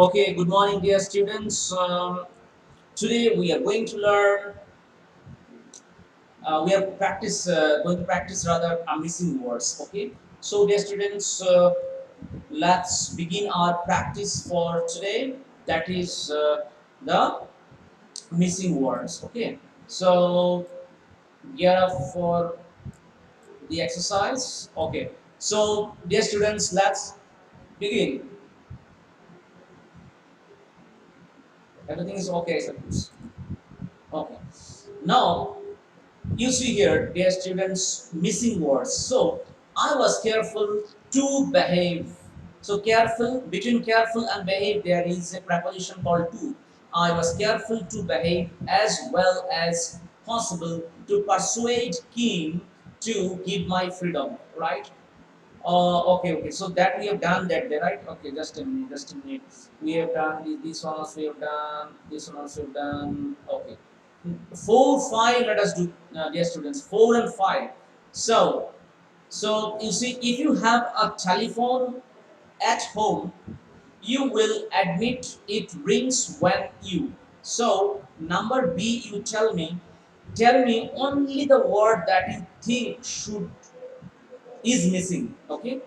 Okay, good morning, dear students. Today we are going to learn. We are going to practice rather missing words. Okay, so dear students, let's begin our practice for today. That is the missing words. Okay, so gear up for the exercise. Okay, so dear students, let's begin. Everything is okay, suppose. Okay, now you see here, dear students, missing words. So I was careful to behave. So careful, between careful and behave, there is a preposition called to. I was careful to behave as well as possible to persuade King to give my freedom. Right? Okay. So that we have done that there, right? Okay, just a minute, just a minute. We have done this one also we have done, this one also we have done. Okay. 4, 5, let us do, dear students, 4 and 5. So you see, if you have a telephone at home, you will admit it rings when you. So number B, you tell me only the word that you think should is missing. Okay,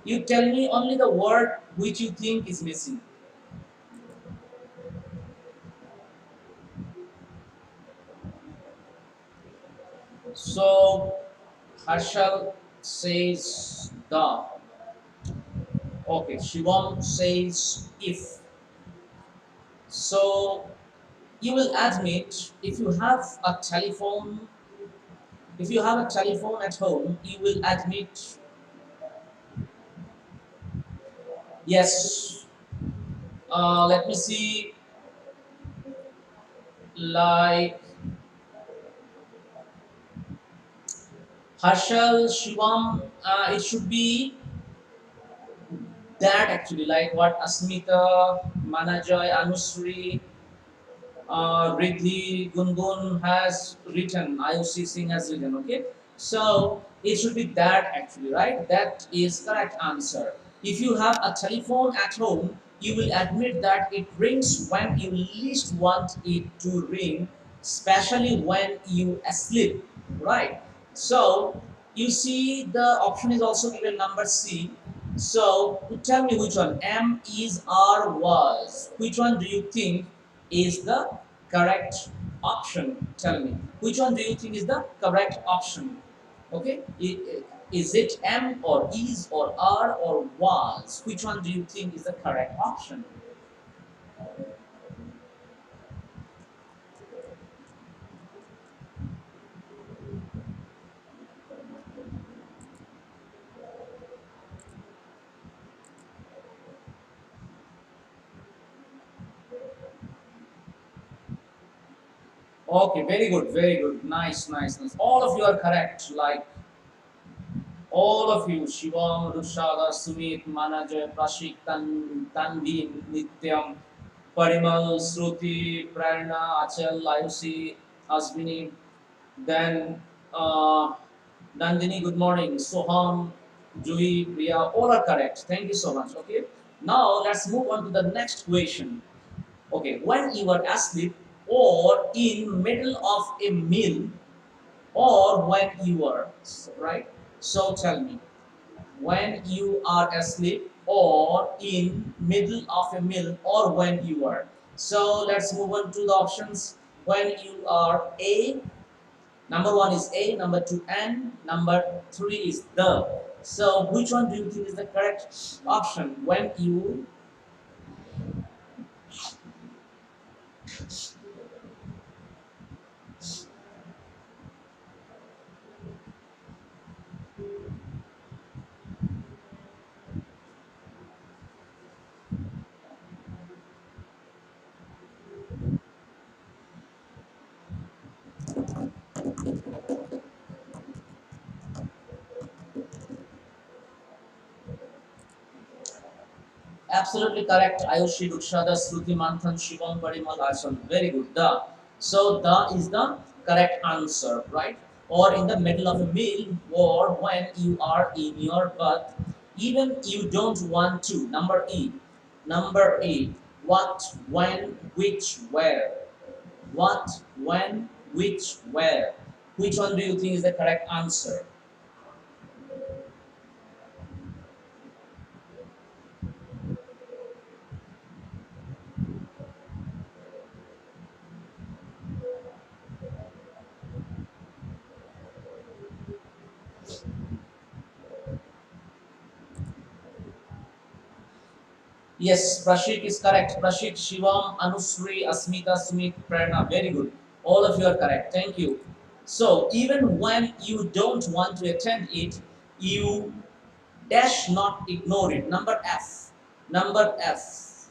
you tell me only the word which you think is missing. So Harshal says the. Okay, Shivam says if. So you will admit if you have a telephone at home, you will admit yes. Let me see, like Harshal, Shivam, it should be that actually, like what Asmita, Manajoy, Anusri, Riddhi Gungun has written, IOC Singh has written, okay? So it should be that actually, right? That is correct answer. If you have a telephone at home, you will admit that it rings when you least want it to ring, especially when you asleep, right? So you see the option is also given number C. So tell me which one, M is or was. Which one do you think is the correct option? Tell me. Which one do you think is the correct option? Okay. Is it M or is or are or was? Which one do you think is the correct option? Okay, very good, very good. Nice, nice, nice. All of you are correct. Like all of you, Shivam, Rushada, Sumit, Manajay, Prashik, Tanvi, Nityam, Parimal, Shruti, Prerna, Achal, Ayushi, Asmini, then Nandini, good morning, Soham, Jui, Priya, all are correct. Thank you so much. Okay, now let's move on to the next question. Okay, when you are asleep or in middle of a meal or when you are right. So tell me, when you are asleep or in middle of a meal or when you are. So let's move on to the options. When you are A, number one is A, number two N, number three is the. So which one do you think is the correct option? When you. Absolutely correct. Ayushi, Dukshada, Shruti, Manthan, Shivam, Parimal, Arsan. Very good. The. So the is the correct answer, right? Or in the middle of a meal, or when you are in your butt, even you don't want to. Number E. Number E. what, when, which, where. What, when, which, where. Which one do you think is the correct answer? Yes, Prashik is correct. Prashik, Shivam, Anusri, Asmita, Sumit, Prerna. Very good. All of you are correct. Thank you. So, even when you don't want to attend it, you dash not ignore it. Number F. Number F.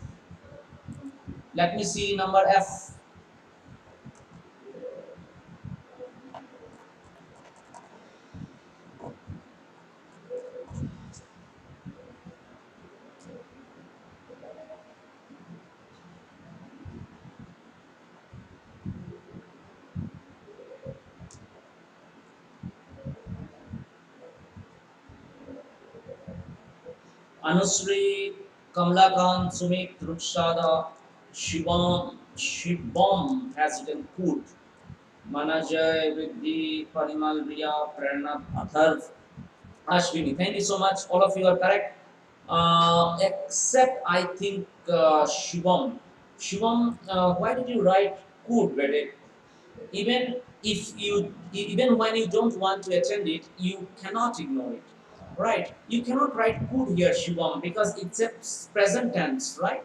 Let me see number F. Anusri, Kamlakant, Sumit, Rukshada, Shibam has written good. Manajay, Vidhi, Parimal, Riya, Prerna, Atharv, Ashwini. Thank you so much. All of you are correct. Except I think Shivam. Shivam, why did you write could, Vedic? Even if you, even when you don't want to attend it, you cannot ignore it, right? You cannot write could here, Shivam, because it's a present tense, right?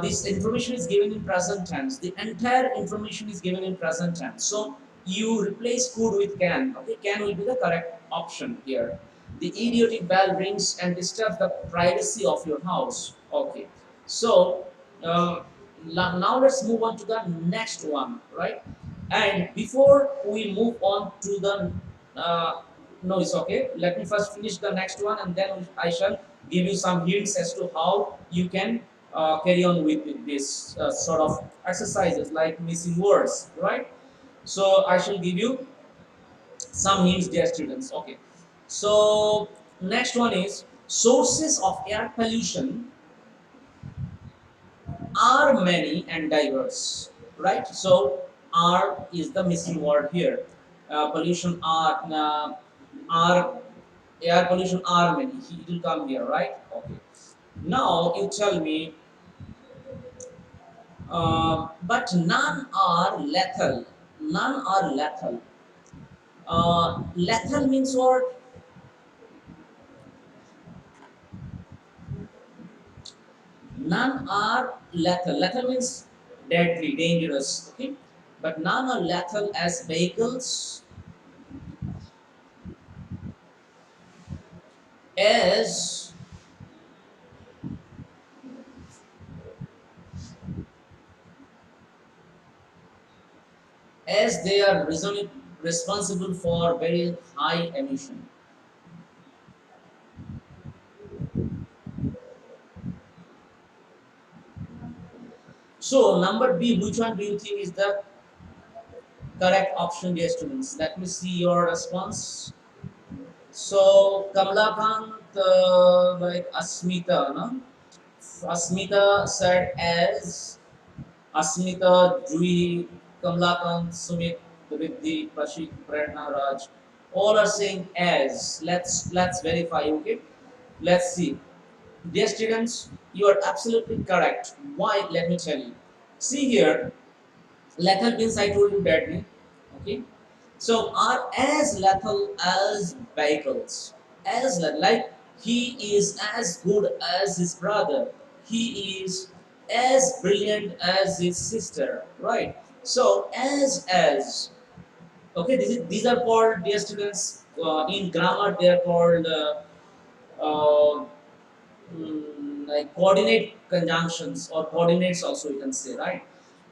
This information is given in present tense. The entire information is given in present tense. So you replace could with can. Okay, can will be the correct option here. The idiotic bell rings and disturbs the privacy of your house. Okay, so now let's move on to the next one, right? And before we move on to the no, it's okay. Let me first finish the next one, and then I shall give you some hints as to how you can carry on with this sort of exercises like missing words, right? So I shall give you some hints, dear students. Okay. So next one is sources of air pollution are many and diverse, right? So are is the missing word here. Pollution are air pollution are many. It will come here, right? Okay. Now you tell me, but none are lethal. None are lethal. Lethal means what? None are lethal. Lethal means deadly, dangerous. Okay, but none are lethal as vehicles, as they are responsible for very high emission. So number B, which one do you think is the correct option, dear students? Let me see your response. So Kamlakant, like Asmita, no? Asmita said as Asmita, Jui, Kamlakant, Sumit, Riddhi, Prashik, Prerna, Raj, all are saying as. Let's verify. Okay, let's see. Dear students, you are absolutely correct. Why? Let me tell you. See here, lethal means I told you badly. Okay, so are as lethal as vehicles. As like he is as good as his brother. He is as brilliant as his sister. Right. So as okay, these are called, dear students, in grammar they are called uh, like coordinate conjunctions or coordinates also you can say, right?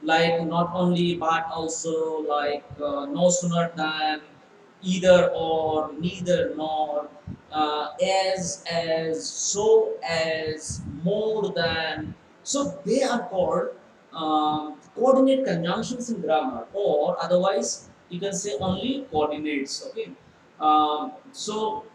Like not only but also, like no sooner than, either or, neither nor, as, so as, more than. So they are called coordinate conjunctions in grammar, or otherwise you can say only coordinates. Okay, so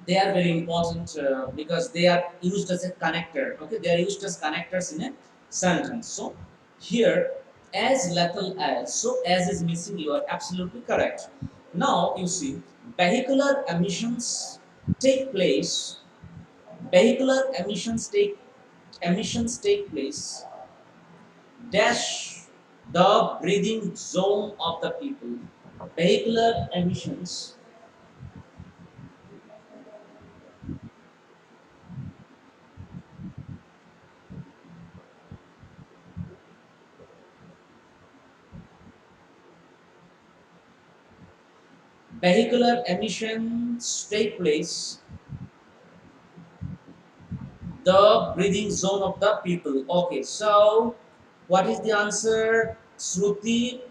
they are very important because they are used as a connector. Okay, they are used as connectors in a sentence. So here, as lethal as, so as is missing, you are absolutely correct. Now you see, vehicular emissions take place. Vehicular emissions take place dash the breathing zone of the people. Vehicular emissions. Vehicular emissions take place the breathing zone of the people. Okay, so what is the answer? Shruti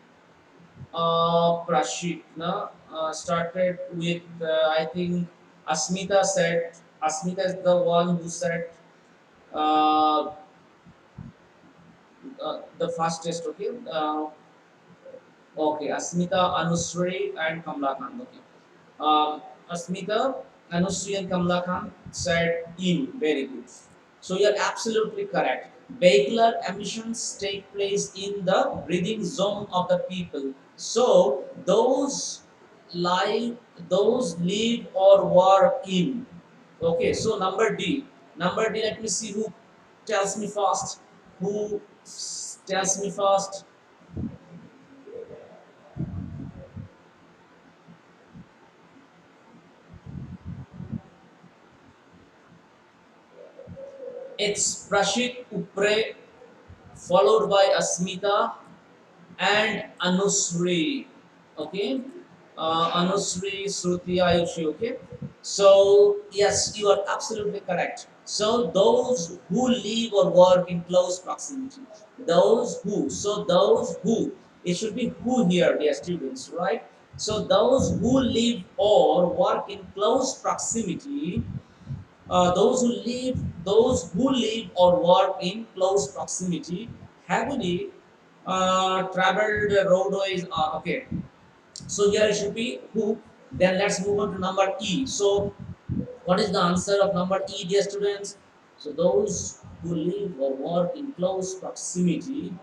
Prashikna started with, I think Asmita said, Asmita is the one who said uh, the fastest, okay? Okay, Asmita, Anusri, and Kamla Khan. Okay. Asmita, Anusri, and Kamla Khan said in. Very good. So you're absolutely correct. Vehicular emissions take place in the breathing zone of the people. So live, those live or work in. Okay. So number D. Number D. Let me see who tells me fast. Who tells me fast? It's Prashik Upre, followed by Asmita and Anusri. Okay, Anusri, Shruti, Ayushi. Okay, so yes, you are absolutely correct. So those who live or work in close proximity, those who, so those who, it should be who here, dear students, right? So those who live or work in close proximity, those who live or work in close proximity heavily traveled roadways are okay. So here it should be who. Then let's move on to number E. So what is the answer of number E, dear students? So those who live or work in close proximity.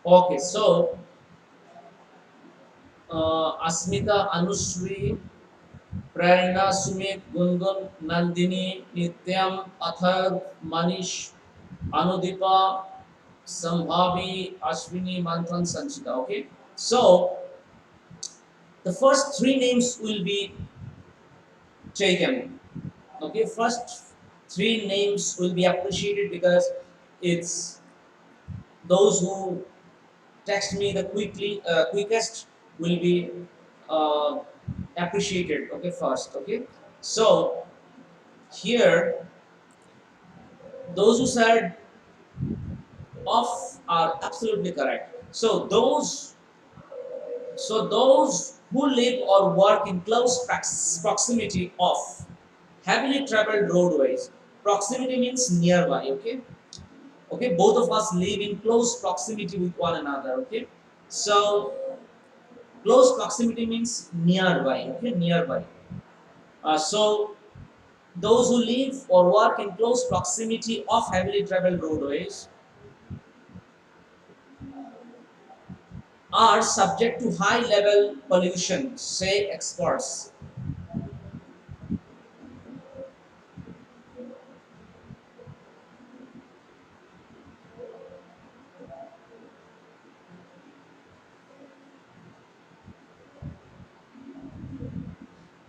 Okay, so Asmita, Anushree, Prerna, Sumit, Gungun, Nandini, Nityam, Athar, Manish, Anudipa, Sambhavi, Ashwini, Manthan, Sanchita. Okay, so the first three names will be taken. Okay, first three names will be appreciated because it's those who text me the quickest will be uh, appreciated. Okay, first. Okay, so here those who said off are absolutely correct. So those who live or work in close proximity of heavily traveled roadways. Proximity means nearby. Okay, okay. Both of us live in close proximity with one another. Okay, so close proximity means nearby. Okay, nearby. So those who live or work in close proximity of heavily traveled roadways are subject to high level pollution, say experts.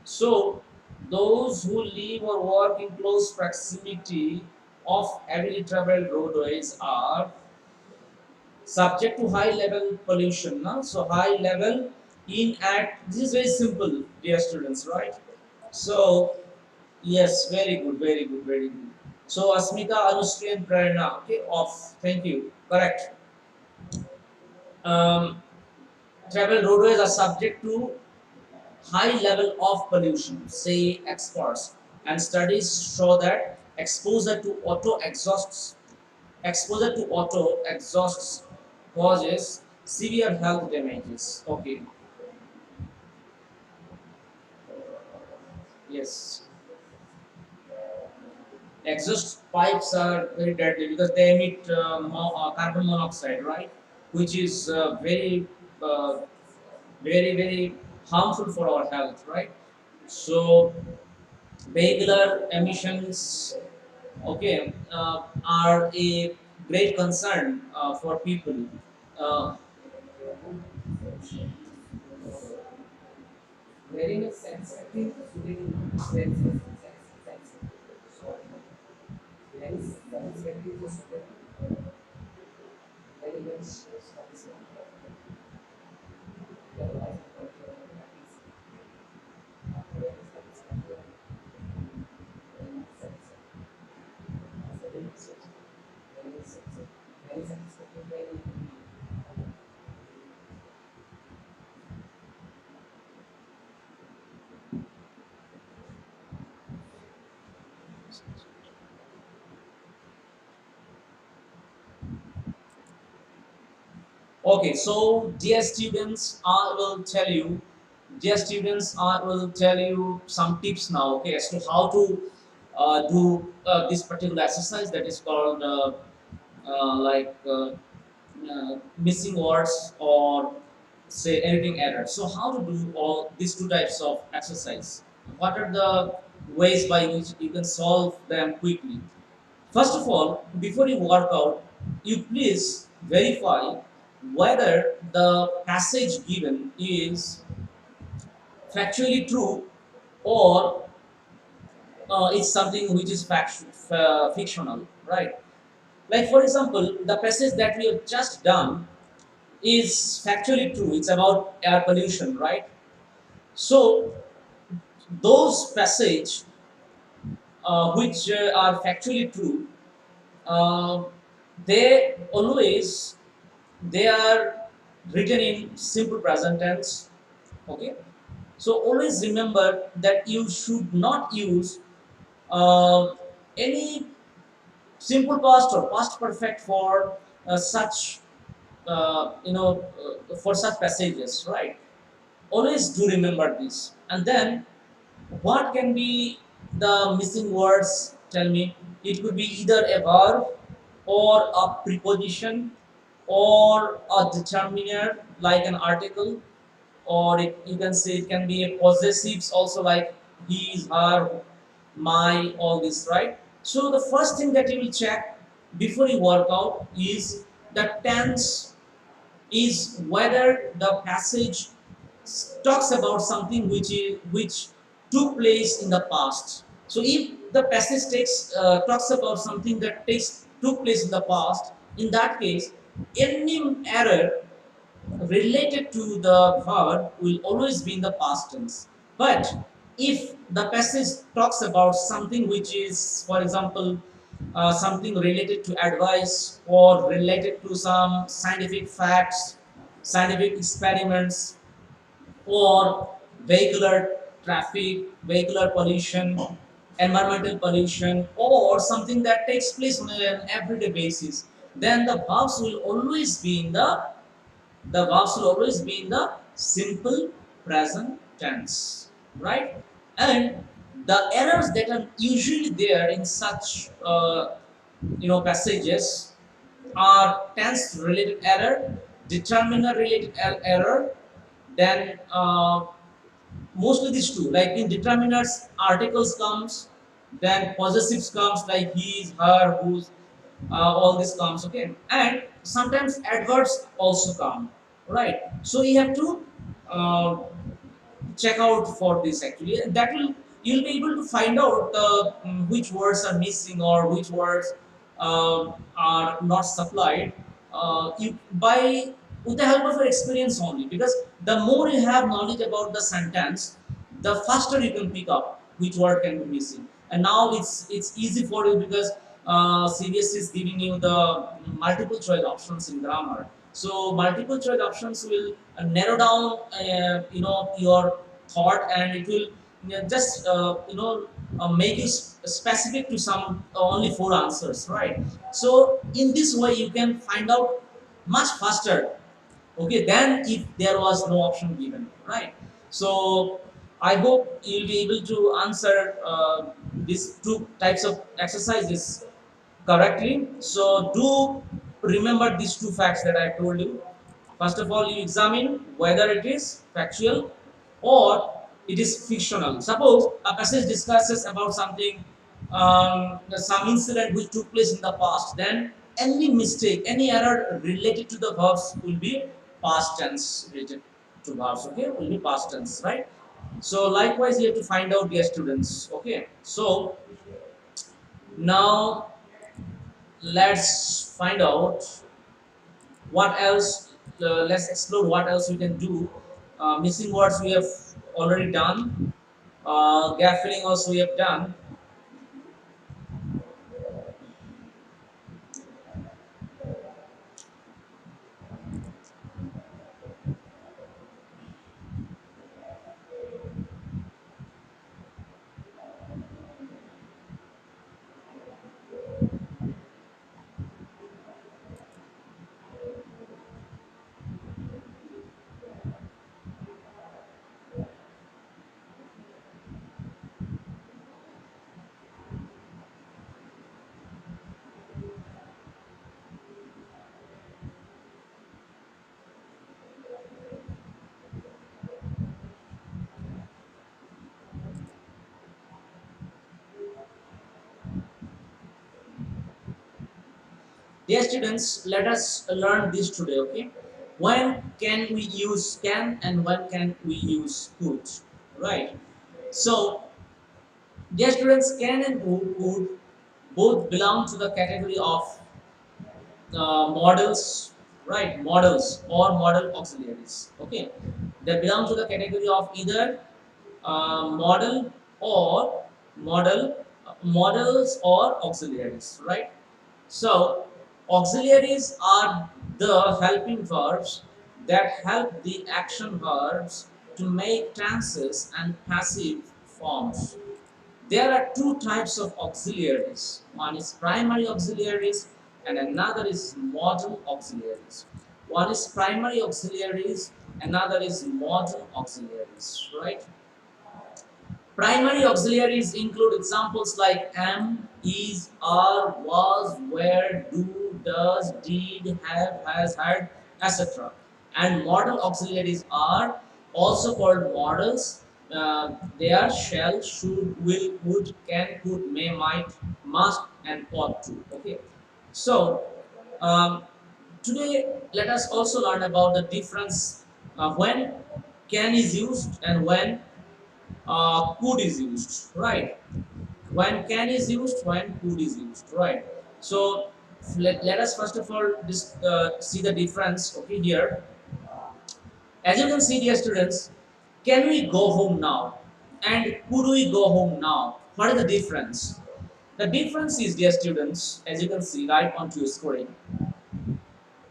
So, those who live or work in close proximity of heavily traveled roadways are subject to high level pollution. No? So high level in at this is very simple, dear students, right? So yes, very good, very good, very good. So Asmita, Anushree and Prerna, okay, off. Thank you. Correct. Um, travel roadways are subject to high level of pollution, say experts, and studies show that exposure to auto exhausts causes severe health damages. Okay, yes. Exhaust pipes are very deadly because they emit carbon monoxide, right? Which is uh, very harmful for our health, right? So vehicular emissions, okay, are a great concern for people. Uh, very much sensitive, very sensitive. So, very sensitive, very Okay, so dear students, I will tell you some tips now. Okay, as to how to do this particular exercise that is called missing words or say editing errors. So how to do all these two types of exercise? What are the ways by which you can solve them quickly? First of all, before you work out, you please verify whether the passage given is factually true or it's something which is fictional, right? Like for example, the passage that we have just done is factually true. It's about air pollution, right? So those passage which are factually true, uh, they always they are written in simple present tense. Okay, so always remember that you should not use uh, any simple past or past perfect for such for such passages, right? Always do remember this. And then what can be the missing words? Tell me. It could be either a verb or a preposition or a determiner like an article, or you can say it can be a possessives also like his, her, my, all this, right? So the first thing that you will check before you work out is the tense, is whether the passage talks about something which took place in the past. So if the passage talks about something that takes took place in the past, in that case, any error related to the verb will always be in the past tense. But if the passage talks about something which is, for example, something related to advice or related to some scientific facts, scientific experiments, or vehicular traffic, vehicular pollution, environmental pollution, or something that takes place on an everyday basis, then the verbs will always be in the simple present tense, right? And the errors that are usually there in such passages are tense related error, determiner related error, then mostly these two. Like in determiners, articles comes, then possessives comes like his, her, whose, all this comes. Okay, and sometimes adverbs also come. Right. So you have to uh, check out for this actually. That will you'll be able to find out which words are missing or which words are not supplied you by with the help of your experience only, because the more you have knowledge about the sentence, the faster you can pick up which word can be missing. And now it's easy for you because CBS is giving you the multiple choice options in grammar. So multiple choice options will narrow down your thought, and it will just make you specific to some only four answers, right? So in this way you can find out much faster, okay, than if there was no option given, right? So I hope you'll be able to answer these two types of exercises correctly. So do remember these two facts that I told you. First of all, you examine whether it is factual or it is fictional. Suppose a passage discusses about something, some incident which took place in the past, then any mistake, any error related to the verbs will be past tense related to verbs. Okay, will be past tense, right? So likewise, you have to find out, dear students. Okay, so now let's find out what else. Let's explore what else we can do. Missing words we have already done. Gap filling also we have done. Dear students, let us learn this today. Okay, when can we use can and when can we use could? Right. So, dear students, can and could both belong to the category of models, right? Models or model auxiliaries. Okay, they belong to the category of either model or models or auxiliaries, right? So auxiliaries are the helping verbs that help the action verbs to make tenses and passive forms. There are two types of auxiliaries. One is primary auxiliaries and another is modal auxiliaries. One is primary auxiliaries, another is modal auxiliaries, right? Primary auxiliaries include examples like am, is, are, was, were, do, does, did, have, has, had, etc. And modal auxiliaries are also called modals. They are shall, should, will, would, can, could, may, might, must, and ought to. Okay. So um, today let us also learn about the difference when can is used and when could is used, right? When can is used, when could is used, right? So let us first of all see the difference. Okay, here, as you can see, dear students, can we go home now and could we go home now? What is the difference? The difference is, dear students, as you can see right onto your screen,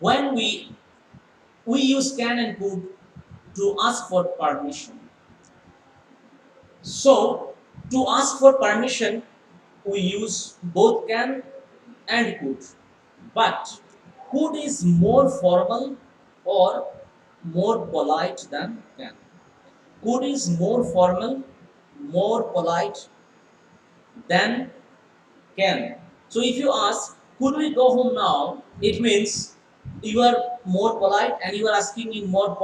when we use can and could to ask for permission. So, to ask for permission, we use both can and could. But could is more formal or more polite than can. Could is more formal, more polite than can. So if you ask, could we go home now? It means you are more polite and you are asking in more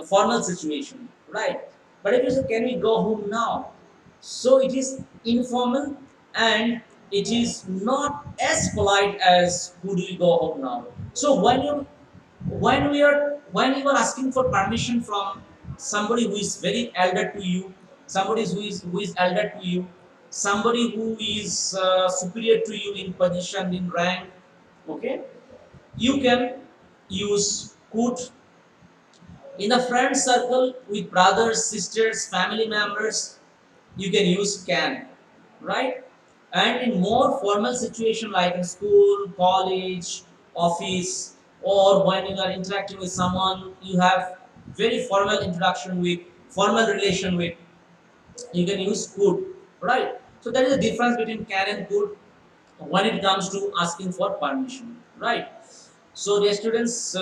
formal situation, right? But if you say, can we go home now? So it is informal and it is not as polite as could we go home now. So when you are asking for permission from somebody who is very elder to you, somebody who is elder to you, somebody who is superior to you in position, in rank. Okay, you can use could. In the friend circle with brothers, sisters, family members, you can use can, right? And in more formal situation like in school, college, office, or when you are interacting with someone, you have very formal introduction with, formal relation with, you can use could, right? So there is a difference between can and could when it comes to asking for permission, right? So dear students,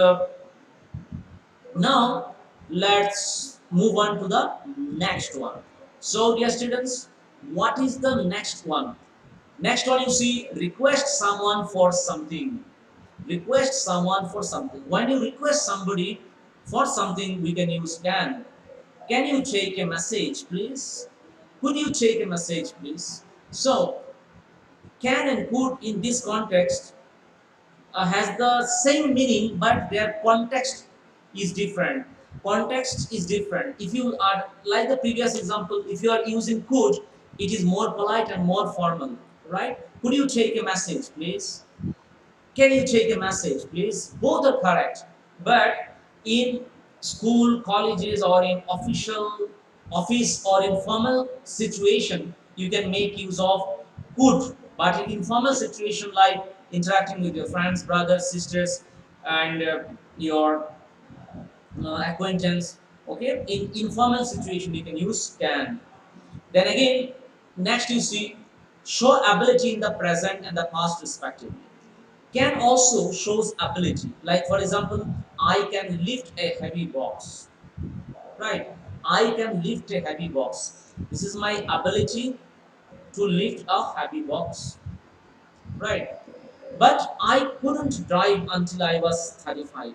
now let's move on to the next one. So dear students, what is the next one? Next one, you see, request someone for something. Request someone for something. When you request somebody for something, we can use can. Can you take a message, please? Could you take a message, please? So, can and could in this context has the same meaning, but their context is different. Context is different. If you are like the previous example, if you are using could, it is more polite and more formal, right? Could you take a message, please? Can you take a message, please? Both are correct. But in school, colleges, or in official office or informal situation, you can make use of could. But in informal situation like interacting with your friends, brothers, sisters, and your acquaintance, okay, in informal situation you can use can. Then again, next you see show ability in the present and the past respectively. Can also shows ability. Like for example, I can lift a heavy box. Right? I can lift a heavy box. This is my ability to lift a heavy box. Right? But I couldn't drive until I was 35.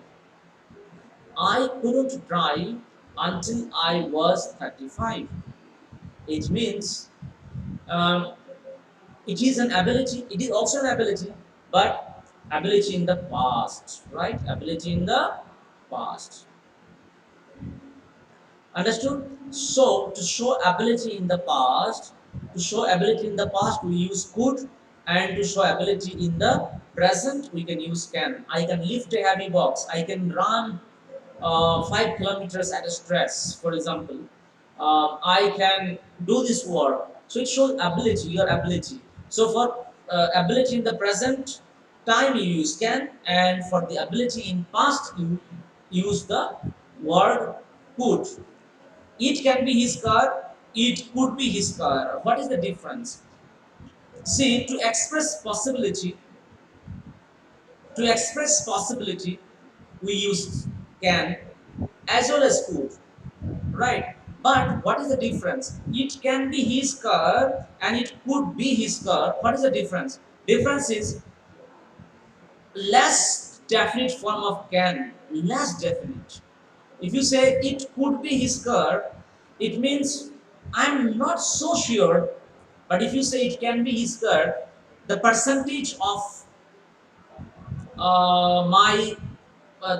I couldn't drive until I was 35. It means um, it is an ability, it is also an ability, but ability in the past, right? Ability in the past. Understood? So to show ability in the past, we use could, and to show ability in the present, we can use can. I can lift a heavy box. I can run 5 kilometers at a stress, for example. I can do this work. So it shows ability, your ability. So for ability in the present time, you use can, and for the ability in past, you use the word could. It can be his car, it could be his car. What is the difference? See, to express possibility, we use can as well as could, right? But what is the difference? It can be his car and it could be his car. What is the difference? Difference is less definite form of can, less definite. If you say it could be his car, it means I'm not so sure. But if you say it can be his car, the percentage of my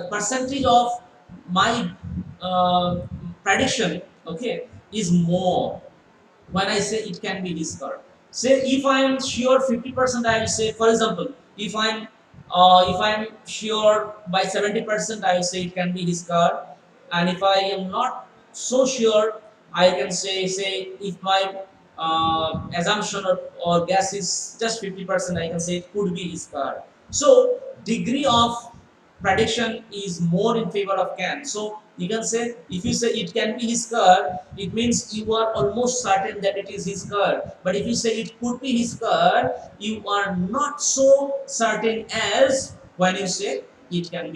percentage of my prediction, okay, is more when I say it can be his car. Say if I am sure 50%, I will say, for example, if I'm sure by 70%, I will say it can be his car, and if I am not so sure, I can say if my assumption or guess is just 50%, I can say it could be his car. So degree of prediction is more in favor of can. So you can say if you say it can be his car, it means you are almost certain that it is his car. But if you say it could be his car, you are not so certain as when you say it can be